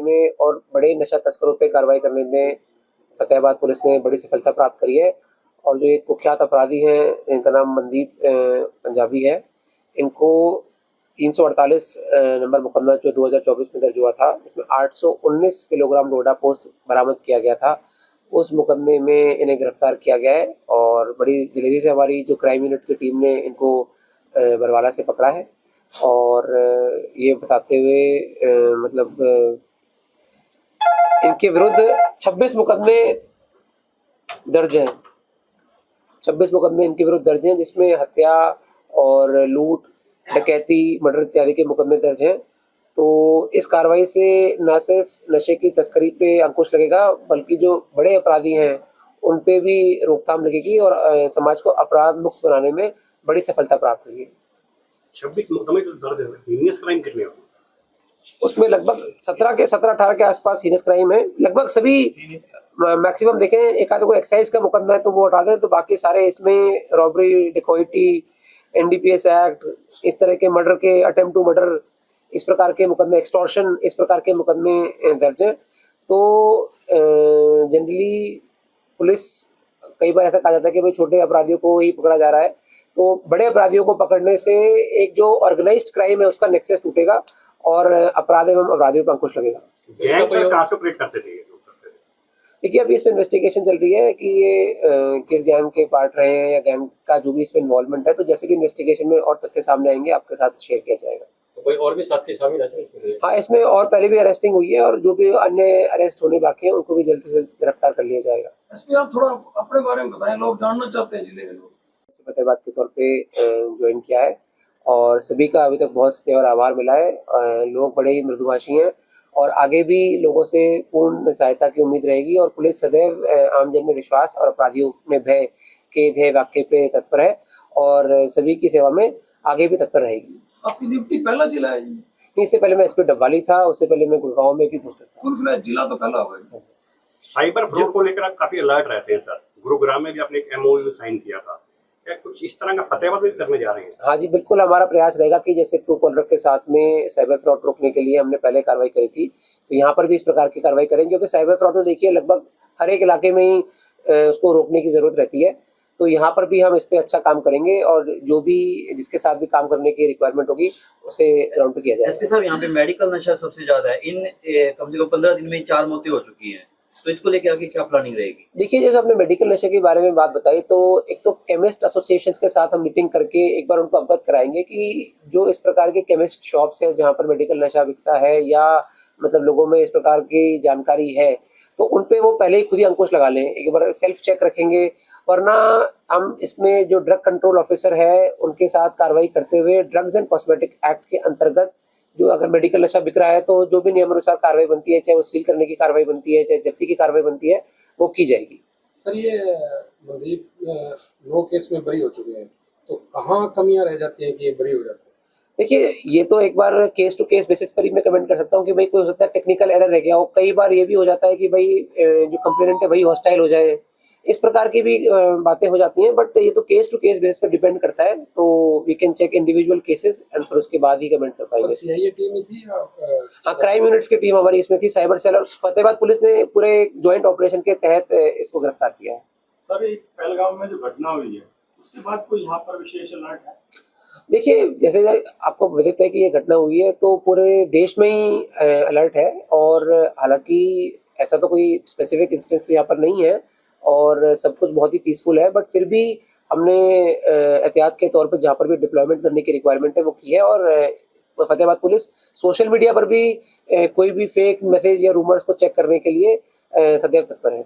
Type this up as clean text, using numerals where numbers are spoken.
में और बड़े नशा तस्करों पे कार्रवाई करने में फतेहाबाद पुलिस ने बड़ी सफलता प्राप्त करी है। और जो एक कुख्यात अपराधी हैं, इनका नाम मनदीप पंजाबी है, इनको 348 नंबर मुकदमा जो 2024 में दर्ज हुआ था, इसमें 819 किलोग्राम डोडा पोस्त बरामद किया गया था। उस मुकदमे में इन्हें गिरफ्तार किया गया है और बड़ी दिलेरी से हमारी जो क्राइम यूनिट की टीम ने इनको बरवाला से पकड़ा है। और ये बताते हुए इनके विरुद्ध 26 मुकदमे दर्ज हैं। 26 मुकदमे इनके विरुद्ध दर्ज हैं, जिसमें हत्या और लूट, डकैती, मर्डर इत्यादि के मुकदमे दर्ज हैं। तो इस कार्रवाई से न सिर्फ नशे की तस्करी पे अंकुश लगेगा, बल्कि जो बड़े अपराधी हैं उन पे भी रोकथाम लगेगी और समाज को अपराध मुक्त बनाने में बड़ी सफलता प्राप्त होगी। 26 मुकदमे जो दर्ज है, हीनियस क्राइम कितने होते हैं? उसमें लगभग 17-18 के आसपास हीनियस क्राइम है। लगभग सभी मैक्सिमम देखें, एक आधे को एक्साइज का मुकदमा है तो वो हटा दें, तो बाकी सारे इसमें रॉबरी, डिकॉइटी, एनडीपीएस एक्ट, इस तरह के मर्डर के, अटेम्प्ट टू मर्डर, इस प्रकार के मुकदमे, एक्सटॉर्शन, इस प्रकार के मुकदमे दर्ज हैं। तो जनरली पुलिस, कई बार ऐसा कहा जाता है कि भाई छोटे अपराधियों को ही पकड़ा जा रहा है, तो बड़े अपराधियों को पकड़ने से एक जो ऑर्गेनाइज्ड क्राइम है उसका नेक्सस टूटेगा और अपराध एवं अपराधियों पर अंकुश लगेगा। देखिए, अभी इसमें इन्वेस्टिगेशन चल रही है कि ये किस गैंग के पार्ट रहे हैं या गैंग का जो भी इसमें इन्वॉल्वमेंट है, तो जैसे कि इन्वेस्टिगेशन में और तथ्य सामने आएंगे आपके साथ शेयर किया जाएगा। तो कोई और भी साथी शामिल है? हाँ, इसमें और पहले भी अरेस्टिंग हुई है और जो भी अन्य अरेस्ट होने बाकी है उनको भी जल्द से जल्द गिरफ्तार कर लिया जाएगा। एसपी, आप थोड़ा अपने बारे में बताएं, लोग जानना चाहते हैं जिले के लोग। फतेहाबाद के तौर पे ज्वाइन किया है और सभी का अभी तक बहुत स्नेह और आभार मिला है। लोग बड़े ही मृदुभाषी हैं और आगे भी लोगों से पूर्ण सहायता की उम्मीद रहेगी और पुलिस सदैव आमजन में विश्वास और अपराधियों में भय के ध्येय वाक्य पे तत्पर है और सभी की सेवा में आगे भी तत्पर रहेगी। आपकी नियुक्ति पहला जिला है जी? इससे पहले मैं एसपी डबवाली था, उससे पहले मैं गुड़गांव में भी पोस्टेड था। फुल फ्लैश जिला तो पहला होगा। साइबर फ्रॉड को लेकर आप काफी अलर्ट रहते हैं सर। गुरुग्राम में भी आपने एक एमओयू साइन किया था, क्या कुछ इस तरह का फतेहाबाद में करने जा रहे हैं? हाँ जी, बिल्कुल। हमारा प्रयास रहेगा कि जैसे ट्रू कॉलर के साथ में साइबर फ्रॉड रोकने के लिए हमने पहले कार्रवाई करी थी, तो यहाँ पर भी इस प्रकार की कार्रवाई करेंगे, क्योंकि साइबर फ्रॉड तो देखिए लगभग हर एक इलाके में ही उसको रोकने की जरूरत रहती है। तो यहाँ पर भी हम इस पे अच्छा काम करेंगे और जो भी जिसके साथ भी काम करने की रिक्वायरमेंट होगी उसे ग्राउंड पे किया जाएगा। एसपी साहब, यहाँ पे मेडिकल नशा सबसे ज्यादा है। इन कम से कम 15 दिन में 4 मौतें हो चुकी हैं, तो इसको लेकर आगे क्या प्लानिंग रहेगी? देखिए, जैसे आपने मेडिकल नशे के बारे में बात बताई, तो एक तो केमिस्ट एसोसिएशंस के साथ हम मीटिंग करके एक बार उनको अवगत कराएंगे कि जो इस प्रकार के केमिस्ट शॉप्स है जहाँ पर मेडिकल नशा बिकता है या लोगों में इस प्रकार की जानकारी है, तो उन पे वो पहले ही खुद ही अंकुश लगा लें, एक बार सेल्फ चेक रखेंगे। वरना हम इसमें जो ड्रग कंट्रोल ऑफिसर है उनके साथ कार्रवाई करते हुए ड्रग्स एंड कॉस्मेटिक एक्ट के अंतर्गत जो अगर मेडिकल नशा बिक रहा है तो जो भी नियमानुसार कार्रवाई बनती है, चाहे वो सील करने की कार्रवाई बनती है, चाहे जब्ती की कार्रवाई बनती है, वो की जाएगी। सर, ये मनदीप 9 केस में बरी हो चुके हैं, तो कहाँ कमियां रह जाती हैं कि ये बरी हो जाते हैं? देखिए, ये तो एक बार केस टू केस बेसिस पर ही मैं कमेंट कर सकता हूँ कि भाई कोई हो सकता है टेक्निकल एरर रह गया हो। कई बार ये भी हो जाता है कि भाई जो कंप्लेनेंट है वही हॉस्टाइल हो जाए, इस प्रकार की भी बातें हो जाती हैं। बट ये तो केस टू केस बेसिस पर डिपेंड करता है, तो we can check individual cases and फिर उसके बाद ही कमेंट कर पाएंगे। सीआईए टीम में थी? हाँ, क्राइम यूनिट्स की टीम हमारी इसमें थी, साइबर सेल और फतेहाबाद पुलिस ने पूरे ज्वाइंट ऑपरेशन के तहत इसको गिरफ्तार किया है। सर, एक पहलगाम में जो घटना हुई है उसके बाद कोई यहाँ पर विशेष अलर्ट है? देखिए, जैसे आपको विदित है कि ये घटना हुई है तो पूरे देश में ही अलर्ट है और हालांकि ऐसा तो कोई स्पेसिफिक इंस्टेंस तो यहाँ पर नहीं है और सब कुछ बहुत ही पीसफुल है, बट फिर भी हमने एहतियात के तौर पर जहाँ पर भी डिप्लॉयमेंट करने की रिक्वायरमेंट है वो की है। और फतेहाबाद पुलिस सोशल मीडिया पर भी कोई भी फेक मैसेज या रूमर्स को चेक करने के लिए सदैव तत्पर है।